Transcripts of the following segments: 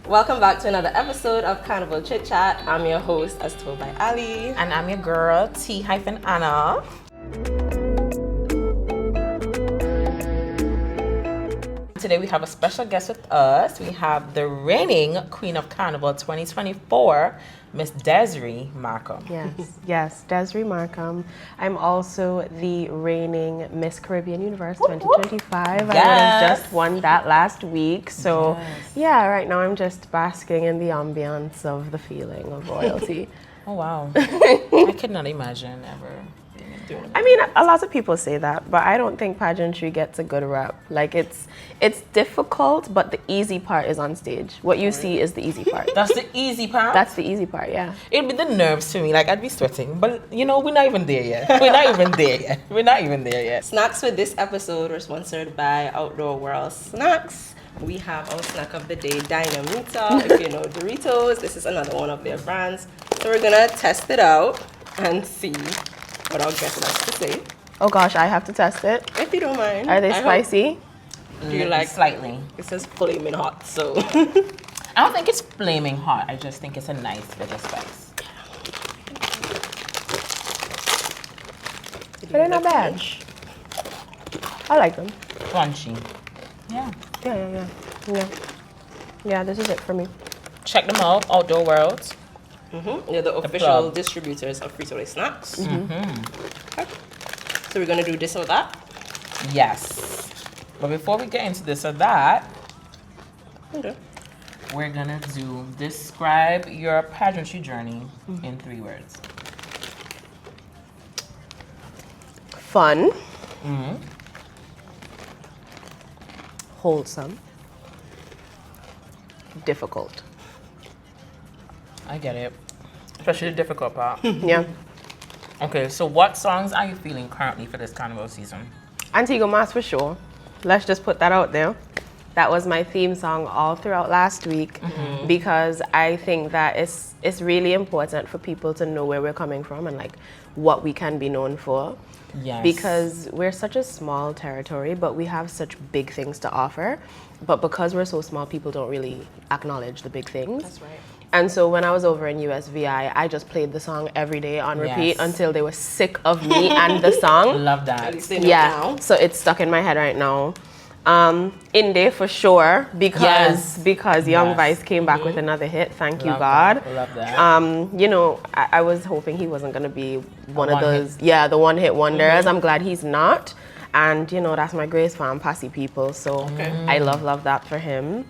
Welcome back to another episode of Carnival Chit Chat. I'm your host, as told by Ali. And I'm your girl, T-Anna. Today we have a special guest with us. We have the reigning Queen of Carnival 2024, Miss Desrie Markham. Yes, Desrie Markham. I'm also the reigning Miss Caribbean Universe 2025. Yes. I would have just won that last week. So yeah, right now I'm just basking in the ambience of the feeling of royalty. Oh wow. I could not imagine ever doing it. I mean, a lot of people say that, but I don't think pageantry gets a good rep. Like it's difficult, but the easy part is on stage. What you see is the easy part. That's the easy part? That's the easy part, yeah. It'd be the nerves for me, like I'd be sweating, but you know, we're not even there yet. We're not even there yet. Snacks for this episode were sponsored by Outdoor World Snacks. We have our snack of the day, Dynamita. If you know Doritos, this is another one of their brands. So we're gonna test it out and see what our guest has to say. Oh gosh, I have to test it. If you don't mind. Are they spicy? Do you like slightly? It says flaming hot, so. I don't think it's flaming hot. I just think it's a nice bit of spice. But they're not bad. I like them. Crunchy. Yeah. Yeah, this is it for me. Check them out, Outdoor World. They're the official distributors of Frito-Lay snacks. Okay. So we're gonna do this or that? Yes. But before we get into this or that, we're gonna do describe your pageantry journey in 3 words. Fun. Wholesome. Difficult. I get it. Especially the difficult part. Yeah. Okay, so what songs are you feeling currently for this carnival season? Antigua Mass for sure. Let's just put that out there. That was my theme song all throughout last week because I think that it's really important for people to know where we're coming from and like what we can be known for. Yes. Because we're such a small territory, but we have such big things to offer. But because we're so small, people don't really acknowledge the big things. That's right. And so when I was over in USVI, I just played the song every day on repeat until they were sick of me and the song. Love that. At least they know now. So it's stuck in my head right now. Indie for sure because Young Vice came back with another hit. Thank you, God. Love that. You know, I was hoping he wasn't gonna be one of those, the one-hit wonders. I'm glad he's not. And you know, that's my Grace Farm Posse people. So I love that for him.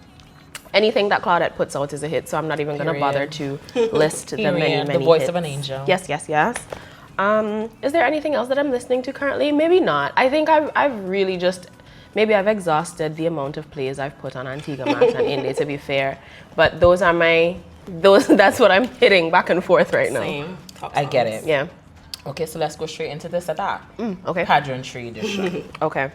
Anything that Claudette puts out is a hit, so I'm not even gonna bother to list the many The voice hits. of an angel. Yes. Is there anything else that I'm listening to currently? Maybe not. I think I've really just maybe I've exhausted the amount of plays I've put on Antigua Mass and Indie, to be fair. But that's what I'm hitting back and forth right now. Same. I get it. Yeah. Okay, so let's go straight into this or that. Okay. Pageantry edition. Okay.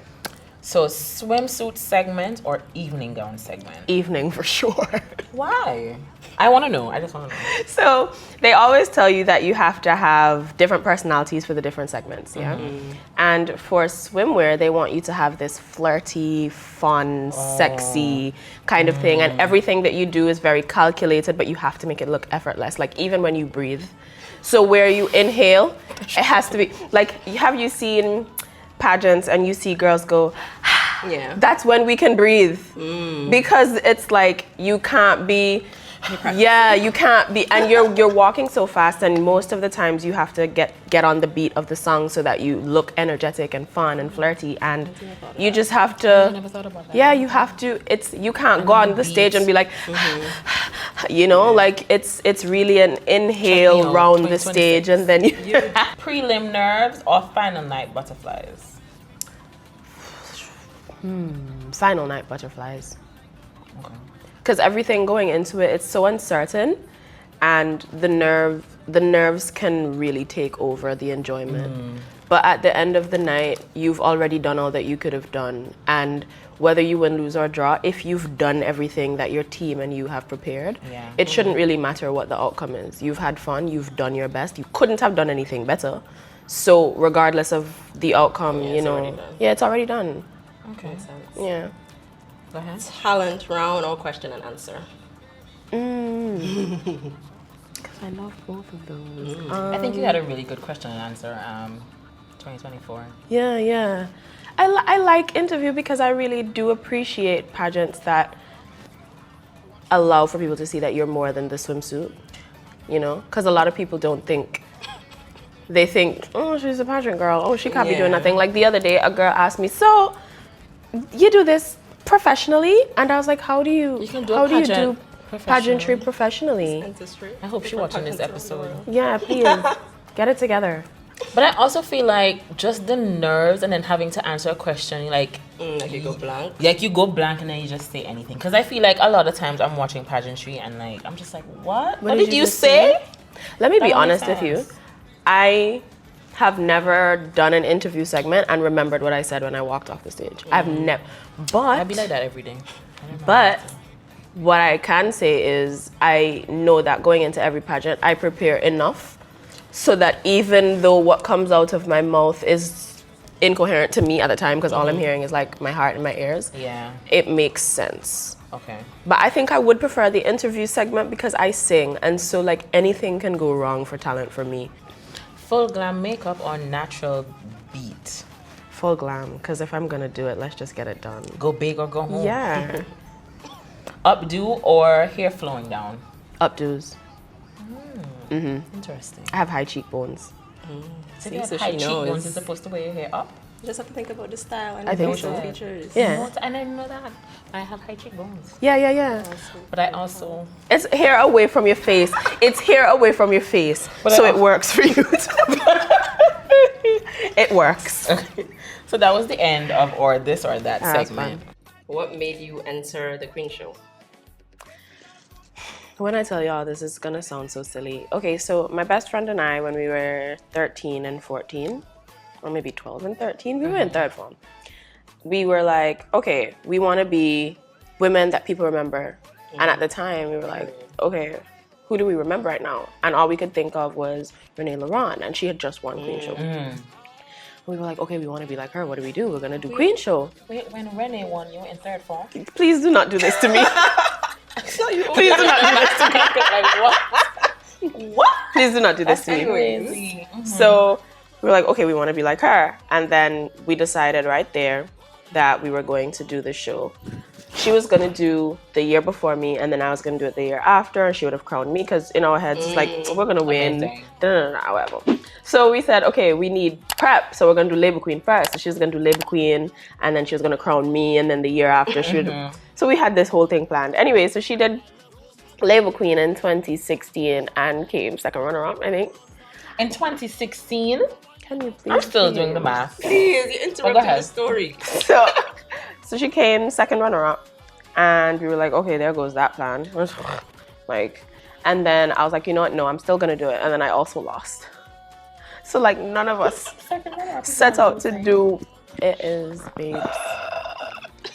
So swimsuit segment or evening gown segment? Evening for sure. Why? I want to know. I just want to know. So they always tell you that you have to have different personalities for the different segments, yeah? And for swimwear, they want you to have this flirty, fun, sexy kind of thing. And everything that you do is very calculated, but you have to make it look effortless. Like even when you breathe. So where you inhale, it has to be, like, have you seen pageants and you see girls go, that's when we can breathe. Because it's like you can't be, you can't be, and you're walking so fast, and most of the times you have to get on the beat of the song so that you look energetic and fun and flirty, and you just have to, I never thought about that. you have to, you can't go on the stage and be like, you know, like it's really an inhale round the stage, and then you Prelim nerves or final night butterflies? final night butterflies. Okay. Because everything going into it, it's so uncertain, and the nerves can really take over the enjoyment. But at the end of the night, you've already done all that you could have done, and whether you win, lose, or draw, if you've done everything that your team and you have prepared, it shouldn't really matter what the outcome is. You've had fun, you've done your best, you couldn't have done anything better. So regardless of the outcome, it's already done. Okay. Makes sense. Yeah. Go ahead. Talent round or question and answer? Because I love both of those. I think you had a really good question and answer. 2024. Yeah. I like interview because I really do appreciate pageants that allow for people to see that you're more than the swimsuit, you know? Because a lot of people don't think, they think, oh, she's a pageant girl, oh, she can't be doing nothing. Like the other day, a girl asked me, so you do this professionally? And I was like, how do you do pageantry professionally? I hope she's watching this episode. Yeah, please, get it together. But I also feel like just the nerves and then having to answer a question, like you go blank. Like you go blank and then you just say anything. Because I feel like a lot of times I'm watching pageantry and like I'm just like, what did you say? Let me be honest with you. I have never done an interview segment and remembered what I said when I walked off the stage. I've never. But I'd be like that every day. But what I can say is I know that going into every pageant, I prepare enough so that even though what comes out of my mouth is incoherent to me at the time, because all I'm hearing is like my heart and my ears, it makes sense. Okay. But I think I would prefer the interview segment because I sing, and so like anything can go wrong for talent for me. Full glam makeup or natural beat? Full glam, because if I'm gonna do it, let's just get it done. Go big or go home? Yeah. Updo or hair flowing down? Updos. Interesting. I have high cheekbones. So if you have high cheekbones, you're supposed to wear your hair up? You just have to think about the style and I think facial so. features. Yeah. And I didn't know that. I have high cheekbones. Yeah. But I also... It's hair away from your face. It's hair away from your face. So it works for you. It works. Okay. So that was the end of Or This or That That's segment. fine. What made you enter the Queen Show? When I tell y'all, this is gonna sound so silly. Okay, so my best friend and I, when we were 13 and 14, or maybe 12 and 13, we were in third form. We were like, okay, we wanna be women that people remember. And at the time, we were like, okay, who do we remember right now? And all we could think of was Renee Laurent, and she had just won Queen Show. We were like, okay, we wanna be like her, what do? We're gonna do Queen Show. Wait, when Renee won, you were in third form? Please do not do this to me. Please do not do this to me. Like, what? What? Please do not do this to me. Crazy. So we were like, okay, we want to be like her. And then we decided right there that we were going to do the show. She was going to do the year before me, and then I was going to do it the year after, and she would have crowned me, because in our heads, it's like, we're going to win. Whatever. So we said, okay, we need prep, so we're going to do Labor Queen first. So she was going to do Labor Queen, and then she was going to crown me, and then the year after she would... So we had this whole thing planned. Anyway, so she did Labor Queen in 2016 and came second runner-up, I think. In 2016? Can you please? I'm still doing the math. Please, you interrupted the story. So she came second runner-up, and we were like, okay, there goes that plan. Like, and then I was like, you know what? No, I'm still gonna do it. And then I also lost. So like none of us set out to do it. Is babes.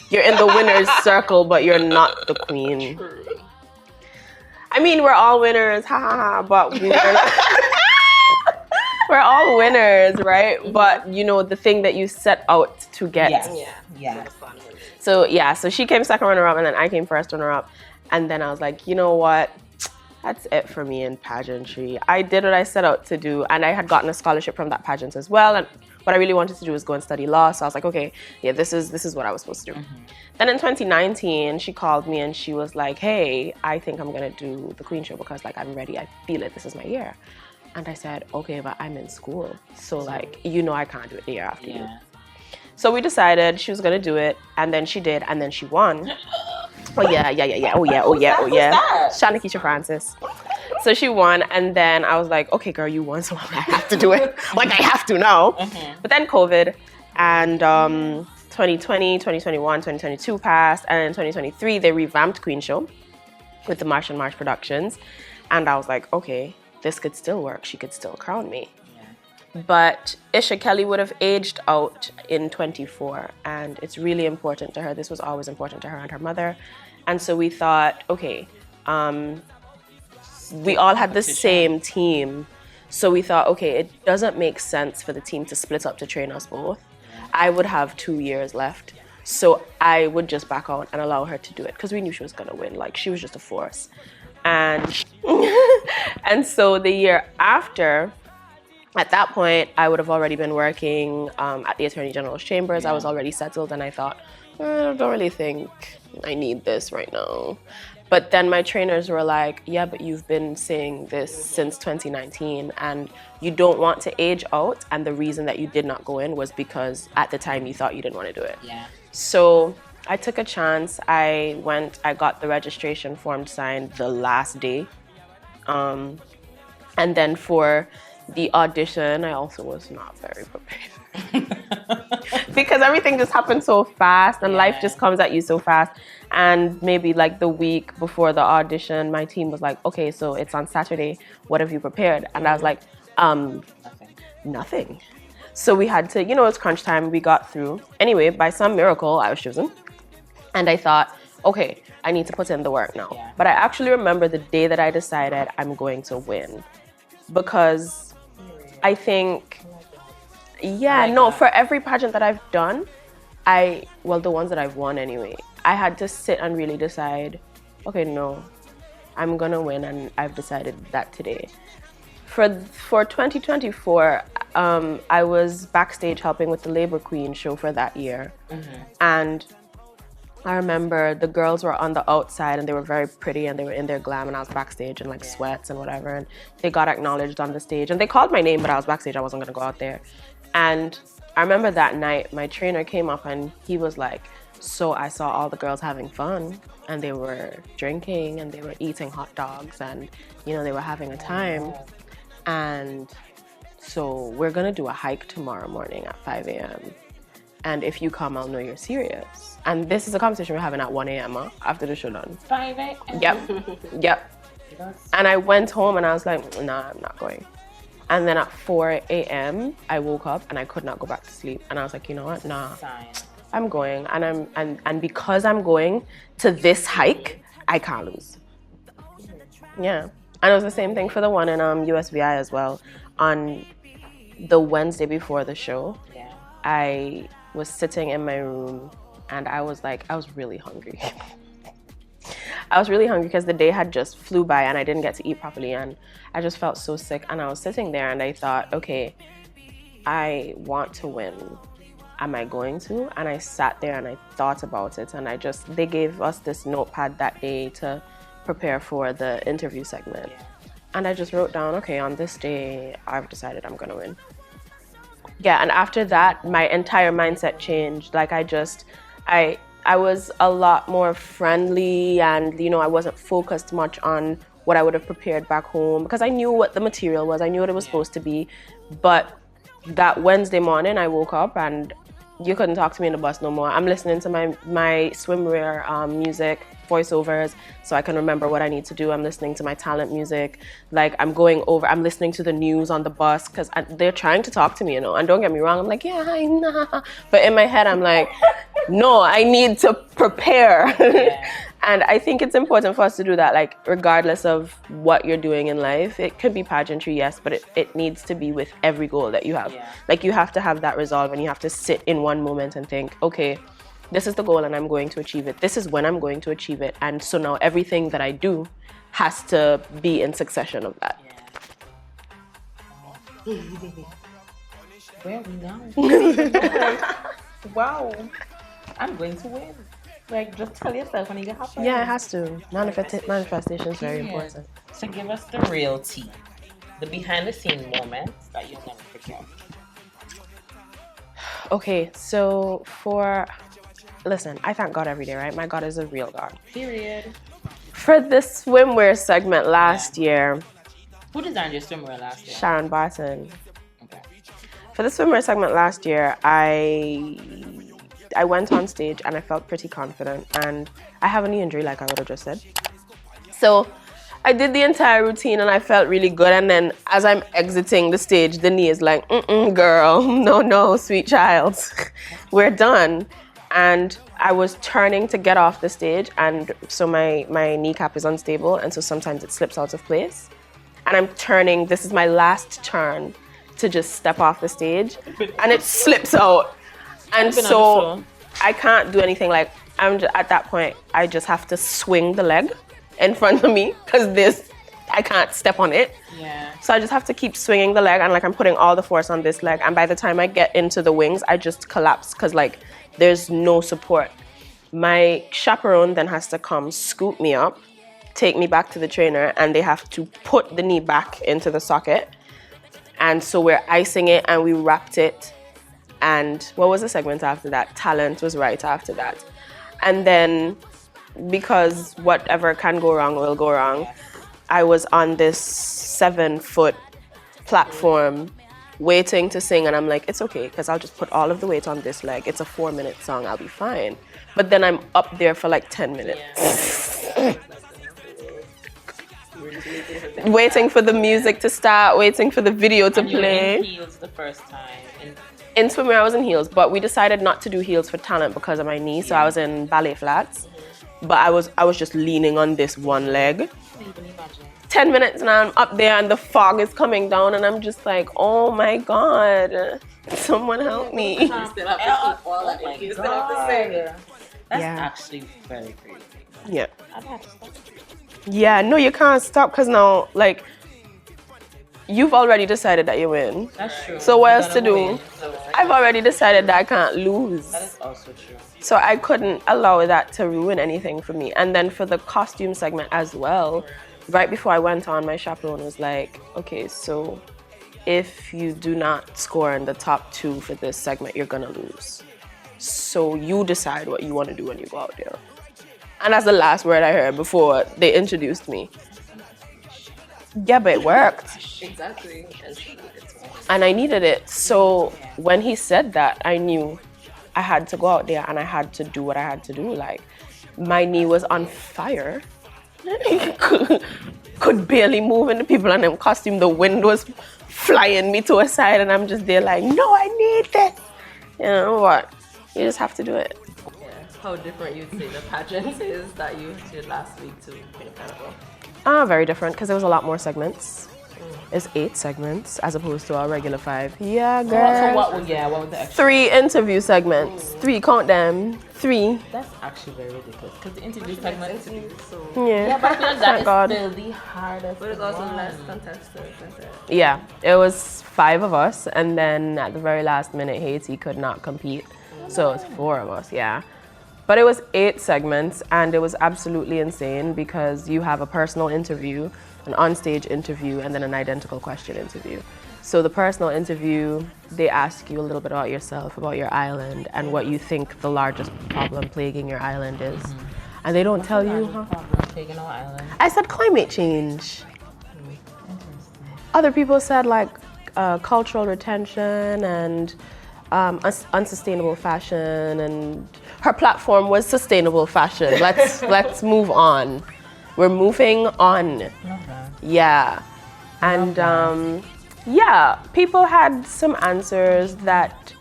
You're in the winner's circle, but you're not the queen. I mean, we're all winners, but we're all winners, right? But you know, the thing that you set out to get. Yeah. So she came second runner-up, and then I came first runner-up. And then I was like, you know what? That's it for me in pageantry. I did what I set out to do, and I had gotten a scholarship from that pageant as well. And what I really wanted to do was go and study law. So I was like, okay, yeah, this is what I was supposed to do. Then in 2019, she called me and she was like, hey, I think I'm gonna do the Queen Show because like I'm ready. I feel it. This is my year. And I said, okay, but I'm in school, so like I can't do it the year after you. So we decided she was gonna do it, and then she did, and then she won. Oh yeah. Shauna Keisha Francis. So she won, and then I was like, okay, girl, you won, so I have to do it. Like, I have to now. But then COVID, and 2020, 2021, 2022 passed, and in 2023, they revamped Queen Show with the Marsh & Marsh Productions. And I was like, okay, this could still work. She could still crown me. But Isha Kelly would have aged out in 24, and it's really important to her. This was always important to her and her mother. And so we thought, okay, we all had the same team. So we thought, okay, it doesn't make sense for the team to split up to train us both. I would have 2 years left. So I would just back out and allow her to do it because we knew she was going to win. Like, she was just a force. And and so the year after, at that point, I would have already been working at the Attorney General's chambers. I was already settled, and I thought, I don't really think I need this right now. But then my trainers were like, yeah, but you've been saying this since 2019, and you don't want to age out, and the reason that you did not go in was because at the time you thought you didn't want to do it. Yeah. So I took a chance. I got the registration form signed the last day. And then for the audition, I also was not very prepared. Because everything just happened so fast, and life just comes at you so fast. And maybe like the week before the audition, my team was like, okay, so it's on Saturday. What have you prepared? And I was like, nothing. So we had to, it's crunch time. We got through. Anyway, by some miracle, I was chosen. And I thought, okay, I need to put in the work now. Yeah. But I actually remember the day that I decided I'm going to win. Because I think, for every pageant that I've done, the ones that I've won anyway, I had to sit and really decide, okay, no, I'm gonna win, and I've decided that today. For 2024, I was backstage helping with the Labor Queen show for that year. And I remember the girls were on the outside, and they were very pretty, and they were in their glam, and I was backstage in like sweats and whatever, and they got acknowledged on the stage, and they called my name, but I was backstage. I wasn't gonna go out there. And I remember that night, my trainer came up, and he was like, so I saw all the girls having fun, and they were drinking, and they were eating hot dogs, and they were having a time. And so we're gonna do a hike tomorrow morning at 5 a.m. And if you come, I'll know you're serious. And this is a conversation we're having at 1 a.m. After the show done. 5 a.m. Yep. And I went home, and I was like, nah, I'm not going. And then at 4 a.m. I woke up, and I could not go back to sleep. And I was like, you know what? Nah. I'm going, and because I'm going to this hike, I can't lose. Yeah, and it was the same thing for the one in USVI as well. On the Wednesday before the show, I was sitting in my room, and I was really hungry. I was really hungry because the day had just flew by, and I didn't get to eat properly, and I just felt so sick. And I was sitting there, and I thought, okay, I want to win. Am I going to? And I sat there and I thought about it, and they gave us this notepad that day to prepare for the interview segment. And I just wrote down, okay, on this day, I've decided I'm gonna win. Yeah, and after that, my entire mindset changed. Like I was a lot more friendly, and I wasn't focused much on what I would have prepared back home, because I knew what the material was, I knew what it was supposed to be. But that Wednesday morning, I woke up, and you couldn't talk to me in the bus no more. I'm listening to my swimwear music, voiceovers, so I can remember what I need to do. I'm listening to my talent music. Like, I'm listening to the news on the bus, because they're trying to talk to me, And don't get me wrong, I'm like, yeah, hi, nah. But in my head, I'm like, no, I need to prepare. And I think it's important for us to do that, like, regardless of what you're doing in life. It could be pageantry, yes, but it needs to be with every goal that you have. Like, you have to have that resolve, and you have to sit in one moment and think, okay, this is the goal, and I'm going to achieve it. This is when I'm going to achieve it. And so now everything that I do has to be in succession of that. Where are we now? Wow. I'm going to win. Like, just tell yourself when you get happy. Yeah, it has to. Manifestation is very important. So give us the real tea. The behind-the-scene moments that you'll never forget. Okay, so listen, I thank God every day, right? My God is a real God. Period. For the swimwear segment last year. Who designed your swimwear last year? Sharon Barton. Okay. For the swimwear segment last year, I went on stage and I felt pretty confident, and I have a knee injury, like I would have just said. So I did the entire routine and I felt really good, and then as I'm exiting the stage, the knee is like, girl, no, sweet child, we're done. And I was turning to get off the stage, and so my kneecap is unstable, and so sometimes it slips out of place. And I'm turning, this is my last turn to just step off the stage, and it slips out. And so I can't do anything. Like, at that point, I just have to swing the leg in front of me because I can't step on it. Yeah. So I just have to keep swinging the leg, and like I'm putting all the force on this leg. And by the time I get into the wings, I just collapse because like there's no support. My chaperone then has to come scoop me up, take me back to the trainer, and they have to put the knee back into the socket. And so we're icing it and we wrapped it. And what was the segment after that? Talent was right after that. And then because whatever can go wrong will go wrong, I was on this 7-foot platform waiting to sing, and I'm like, it's okay, because I'll just put all of the weight on this leg. It's a 4-minute song, I'll be fine. But then I'm up there for like 10 minutes. Waiting for the music to start, waiting for the video to And you were play. in heels the first time. In swimwear, I was in heels, but we decided not to do heels for talent because of my knee, so I was in ballet flats. But I was just leaning on this one leg. 10 minutes and I'm up there and the fog is coming down and I'm just like, oh my God, someone help me. Still have to keep all that in. You still have to sing. That's Yeah. actually very crazy. Yeah. I'd have to stop. Yeah, no, you can't stop because now, like, you've already decided that you win. That's true. So what You're else to gonna do? win, so I've already decided that I can't lose. that is also true. So I couldn't allow that to ruin anything for me. And then for the costume segment as well, right before I went on, my chaperone was like, okay, so if you do not score in the top 2 for this segment, you're gonna lose. So you decide what you want to do when you go out there. And that's the last word I heard before they introduced me. Yeah, but it worked. Exactly. And I needed it. So when he said that, I knew I had to go out there and I had to do what I had to do. Like, my knee was on fire. Could barely move in the people in them costume. The wind was flying me to a side and I'm just there like, no, I need this. You know what? You just have to do it. Yeah. How different you'd say the pageant is that you did last week to Queen of Carnival? Very different because there was a lot more segments. It's 8 segments as opposed to our regular 5. Yeah, girl. So what was the extra? 3 interview segments. 3, count them. 3. That's actually very ridiculous because the interview segment. So, Yeah. But I feel like that Thank is God. still the hardest. but it's also one. less contestants, isn't it? Yeah, it was 5 of us, and then at the very last minute, Haiti could not compete. So it's 4 of us, yeah. But it was 8 segments, and it was absolutely insane because you have a personal interview, an onstage interview, and then an identical question interview. So the personal interview, they ask you a little bit about yourself, about your island, and what you think the largest problem plaguing your island is. And they don't tell you, huh? Taking our island. I said climate change. Other people said like cultural retention and unsustainable fashion, and her platform was sustainable fashion. Let's move on. We're moving on. Yeah, and yeah, people had some answers that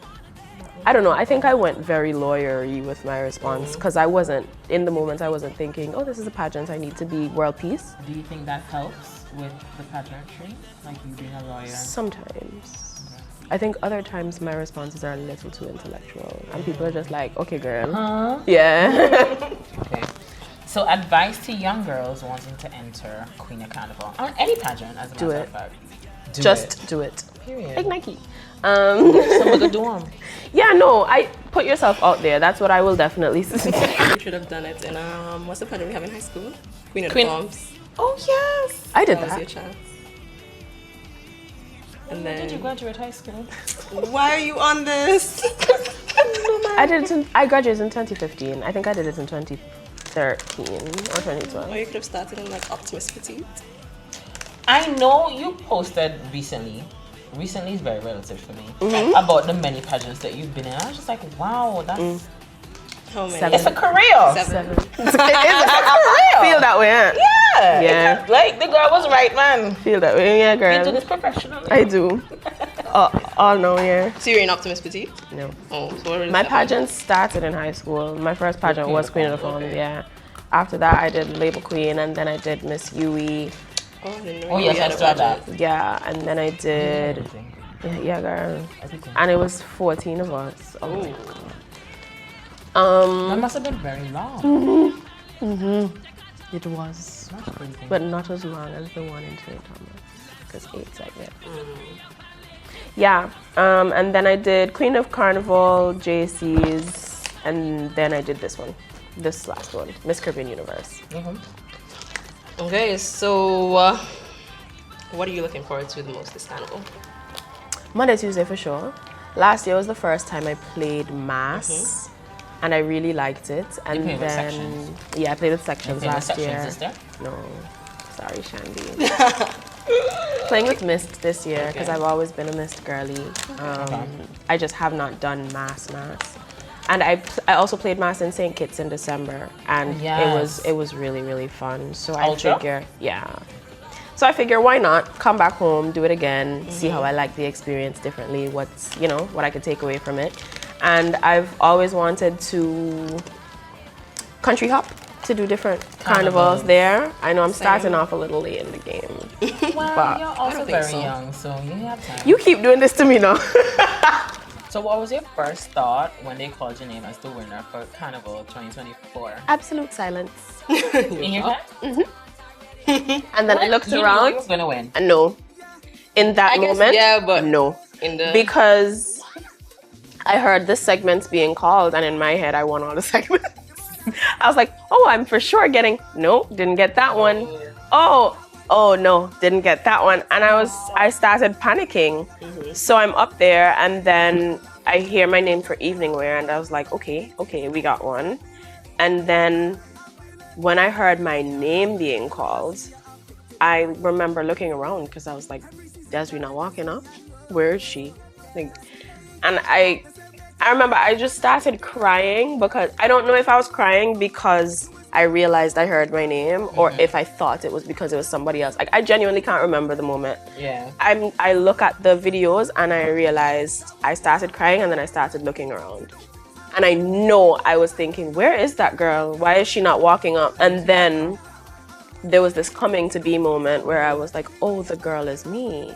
I don't know. I think I went very lawyery with my response because I wasn't in the moment. I wasn't thinking, oh, this is a pageant. I need to be world peace. Do you think that helps with the pageantry? Like you being a lawyer? Sometimes. I think other times my responses are a little too intellectual and people are just like, okay, girl. Huh? Yeah. Okay. So advice to young girls wanting to enter Queen of Carnival. Or any pageant, as a Do matter it. of fact. Just do it. Period. Like Nike. Some of do 'em. Yeah, no, I put yourself out there. That's what I will definitely say. You should have done it in what's the pageant we have in high school? Queen of Queen- Forms. Oh, yes. I did That was your that. chance. And When did you then, graduate high school? why are you on this? I graduated in 2015. I think I did it in 2013 or 2012. Or you could have started in like Optimus Petite. I know you posted recently. Recently is very relative for me. About the many pageants that you've been in. I was just like, wow, that's How many? 7. it's a career. 7. Feel that way, huh? Yeah. Yeah. Like the girl was right, man. Feel that way, yeah, You do girl. this professionally. I do. All no, yeah. So you're in Optimus Petite? No. Oh, so what is My that? pageant started in high school. My first pageant Queen was of Queen of the Forms, Forms, okay. yeah. After that, I did Label Queen, and then I did Miss UE. Oh, I didn't know Oh you yes, had I a saw pageant. that. Yeah, and then I did. Everything. Yeah, girl. Everything. And it was 14 of us. Oh. That must have been very long. It was, That's crazy. but not as long as the one in St. Thomas, because 8 segment. Yeah, and then I did Queen of Carnival, JC's, and then I did this last one, Miss Caribbean Universe. Okay, so what are you looking forward to the most this Carnival? Monday, Tuesday for sure. Last year was the first time I played mass, and I really liked it. And played with then, sections? yeah, I played with sections Playing with last sections year. this year? No, sorry, Shandy. Playing with Mist this year because Okay. I've always been a Mist girly. I just have not done mass. And I also played mass in St. Kitts in December, and Yes. it was really fun. So I Ultra? figure, yeah. So I figure, why not come back home, do it again, see how I like the experience differently, what's, what I could take away from it. And I've always wanted to country hop, to do different carnivals there. I know I'm starting off a little late in the game. Well, But you're also think very so. young, so you have time. You keep doing this to me now. So what was your first thought when they called your name as the winner for Carnival 2024? Absolute silence. In your head? And then I looked You knew around you were gonna win. and no. In that I guess, moment, yeah, but no. in the Because I heard the segments being called, and in my head, I won all the segments. I was like, oh, I'm for sure getting, no, didn't get that one. Oh, no, didn't get that one. And I started panicking. So I'm up there, and then I hear my name for evening wear, and I was like, okay, we got one. And then when I heard my name being called, I remember looking around because I was like, Desrie not walking up? Where is she? Like, and I remember I just started crying because I don't know if I was crying because I realized I heard my name or if I thought it was because it was somebody else. Like, I genuinely can't remember the moment. Yeah. I look at the videos and I realized I started crying, and then I started looking around. And I know I was thinking, where is that girl? Why is she not walking up? And then there was this coming to be moment where I was like, oh, the girl is me.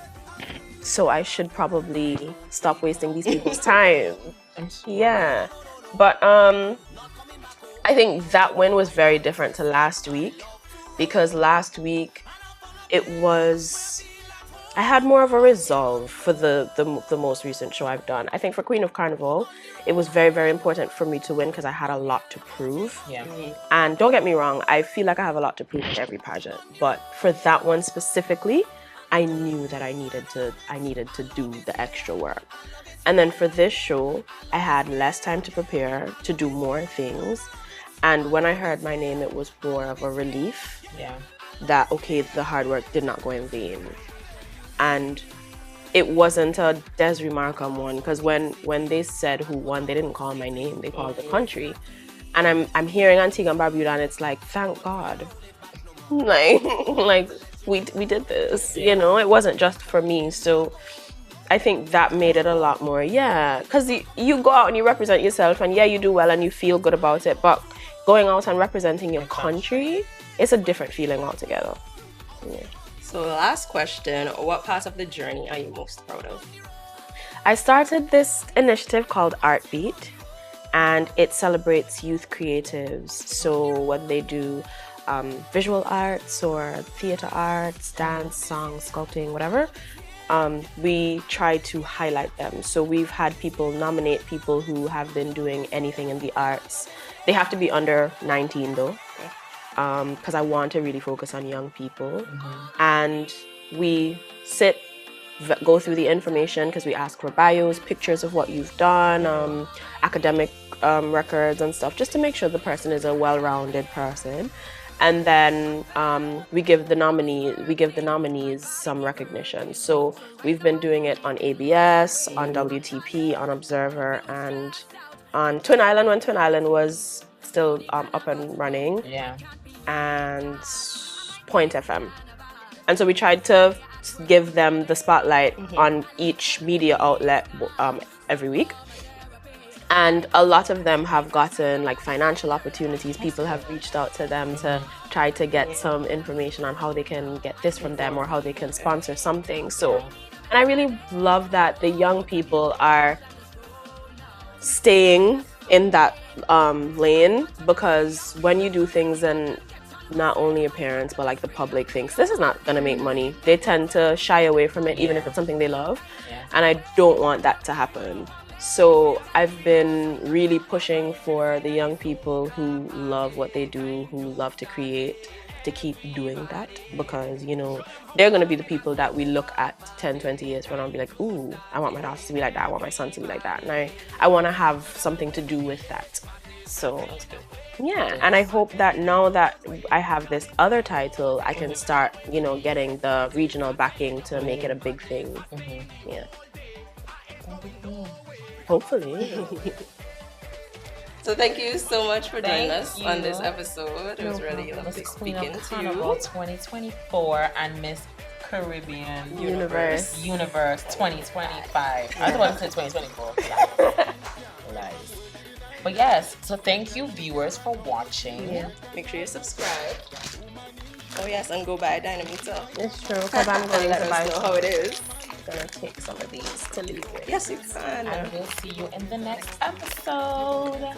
So I should probably stop wasting these people's time. Yeah. But I think that win was very different to last week, because last week I had more of a resolve for the most recent show I've done. I think for Queen of Carnival, it was very, very important for me to win because I had a lot to prove. Yeah. And don't get me wrong, I feel like I have a lot to prove in every pageant. But for that one specifically, I knew that I needed to do the extra work. And then for this show, I had less time to prepare, to do more things. And when I heard my name, it was more of a relief. Yeah. That, okay, the hard work did not go in vain. And it wasn't a Desrie Markham one, because when they said who won, they didn't call my name, they called the country. And I'm hearing Antigua and Barbuda, and it's like, thank God. Like we did this, it wasn't just for me. So I think that made it a lot more, because you go out and you represent yourself, and you do well and you feel good about it, but going out and representing your country, it's a different feeling altogether. Yeah. So last question, what part of the journey are you most proud of? I started this initiative called Art Beat, and it celebrates youth creatives. So when they do visual arts or theater arts, dance, song, sculpting, whatever, we try to highlight them. So we've had people nominate people who have been doing anything in the arts. They have to be under 19 though, because I want to really focus on young people. And we go through the information, because we ask for bios, pictures of what you've done, academic records and stuff, just to make sure the person is a well-rounded person. And then we give the nominees some recognition. So we've been doing it on ABS, on WTP, on Observer, and on Twin Island when Twin Island was still up and running. Yeah. And Point FM. And so we tried to give them the spotlight on each media outlet every week. And a lot of them have gotten like financial opportunities. People have reached out to them to try to get some information on how they can get this from them or how they can sponsor something. So, and I really love that the young people are staying in that lane, because when you do things and not only appearance, but like the public thinks this is not gonna make money. They tend to shy away from it, even if it's something they love. Yeah. And I don't want that to happen. So I've been really pushing for the young people who love what they do, who love to create, to keep doing that, because, you know, they're going to be the people that we look at 10, 20 years from now and be like, ooh, I want my daughter to be like that, I want my son to be like that. And I want to have something to do with that. So, yeah, and I hope that now that I have this other title, I can start, you know, getting the regional backing to make it a big thing. Yeah. Hopefully. So thank you so much for joining Thank us you. on this episode. It was really lovely Miss Queen speaking of to Carnival you. 2024 and Miss Caribbean Universe. 2025. I was about to say 2024. Lies. But yes, so thank you viewers for watching. Yeah. Make sure you subscribe. Oh yes, and go buy Dynamita. It's true, because I'm going Let to us buy know how it is. gonna take some of these to leave with. Yes, you can. And we'll see you in the next episode.